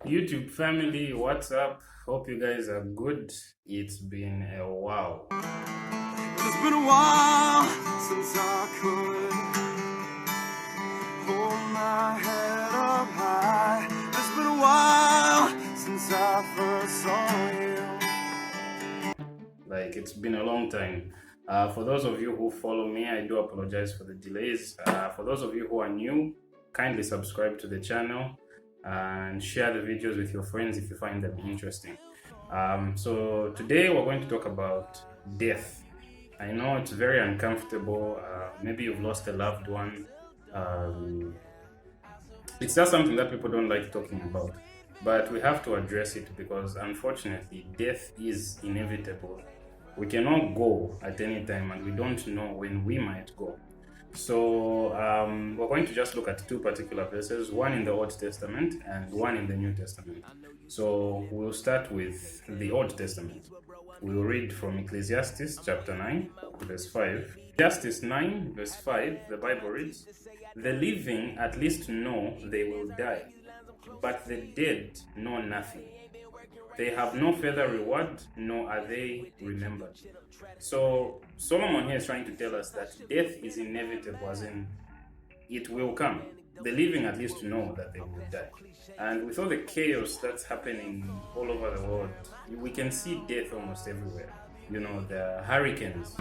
YouTube family, what's up? Hope you guys are good. It's been a while. It's been a while since I could hold my head up high. It's been a while since I first saw you. Like, it's been a long time. For those of you who follow me, I do apologize for the delays. For those of you who are new, kindly subscribe to the channel and share the videos with your friends if you find them interesting. So today we're going to talk about death. I know it's very uncomfortable. Maybe you've lost a loved one. It's just something that people don't like talking about. But we have to address it because unfortunately death is inevitable. We cannot go at any time and we don't know when we might go. So we're going to just look at two particular verses, one in the Old Testament and one in the New Testament. So we'll start with the Old Testament. We'll read from Ecclesiastes chapter 9, verse 5. Ecclesiastes 9, verse 5, the Bible reads, "The living at least know they will die, but the dead know nothing. They have no further reward, nor are they remembered." So Solomon here is trying to tell us that death is inevitable, as in it will come. The living at least know that they will die. And with all the chaos that's happening all over the world, we can see death almost everywhere. You know, the hurricanes,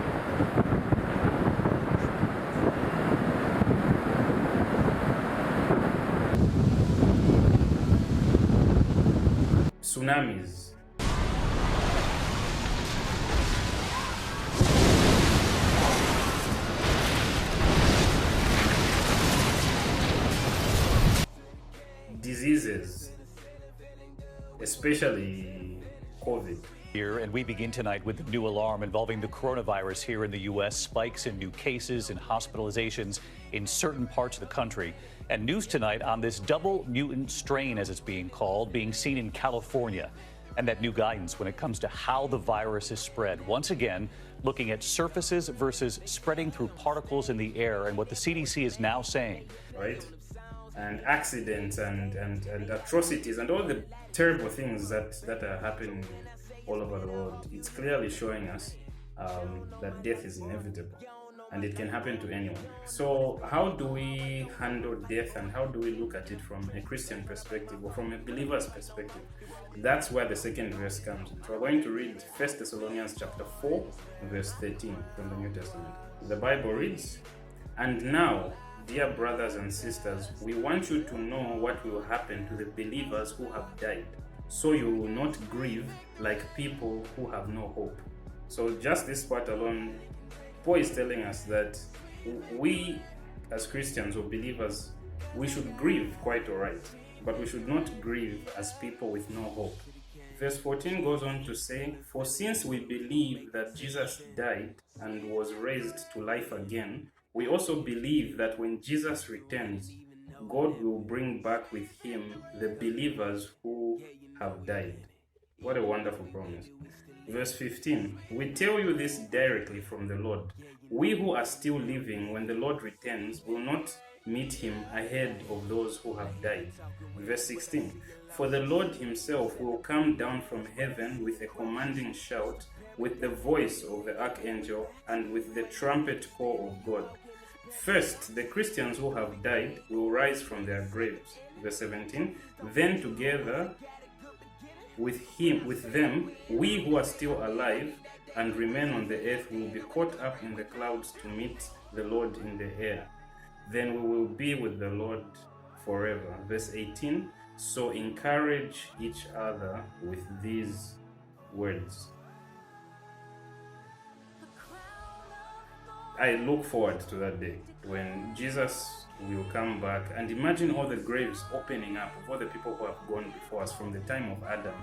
tsunamis, diseases, especially COVID. Here, and we begin tonight with the new alarm involving the coronavirus here in the U.S. Spikes in new cases and hospitalizations in certain parts of the country. And news tonight on this double mutant strain, as it's being called, being seen in California. And that new guidance when it comes to how the virus is spread. Once again, looking at surfaces versus spreading through particles in the air and what the CDC is now saying. Right? And accidents and atrocities and all the terrible things that are happening all over the world. It's clearly showing us that death is inevitable and it can happen to anyone. So how do we handle death and how do we look at it from a Christian perspective or from a believer's perspective? That's where the second verse comes in. So we're going to read 1 Thessalonians chapter 4, verse 13 from the New Testament. The Bible reads, "And now, dear brothers and sisters, we want you to know what will happen to the believers who have died, so you will not grieve like people who have no hope." So just this part alone, Paul is telling us that we as Christians or believers, we should grieve quite alright, but we should not grieve as people with no hope. Verse 14 goes on to say, "For since we believe that Jesus died and was raised to life again, we also believe that when Jesus returns, God will bring back with him the believers who have died." What a wonderful promise. Verse 15, "We tell you this directly from the Lord. We who are still living when the Lord returns will not meet him ahead of those who have died." Verse 16, "For the Lord himself will come down from heaven with a commanding shout, with the voice of the archangel, and with the trumpet call of God. First, the Christians who have died will rise from their graves." Verse 17, "Then together with them, we who are still alive and remain on the earth will be caught up in the clouds to meet the Lord in the air. Then we will be with the Lord forever." Verse 18, "So encourage each other with these words." I look forward to that day when Jesus will come back, and imagine all the graves opening up of all the people who have gone before us from the time of Adam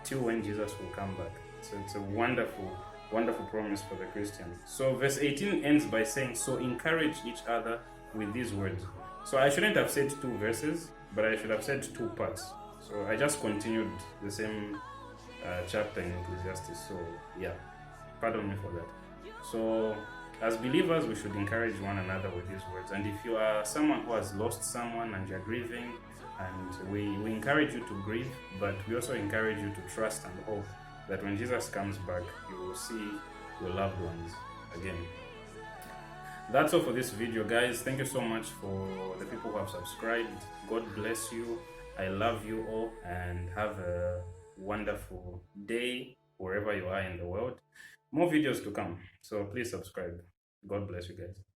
till when Jesus will come back. So it's a wonderful, wonderful promise for the Christian. So verse 18 ends by saying, "So encourage each other with these words." So I shouldn't have said two verses, but I should have said two parts. So I just continued the same chapter in Ecclesiastes. So yeah, pardon me for that. So as believers, we should encourage one another with these words. And if you are someone who has lost someone and you're grieving, And we encourage you to grieve, but we also encourage you to trust and hope that when Jesus comes back, you will see your loved ones again. That's all for this video, guys. Thank you so much for the people who have subscribed. God bless you. I love you all, and have a wonderful day wherever you are in the world. More videos to come, so please subscribe. God bless you guys.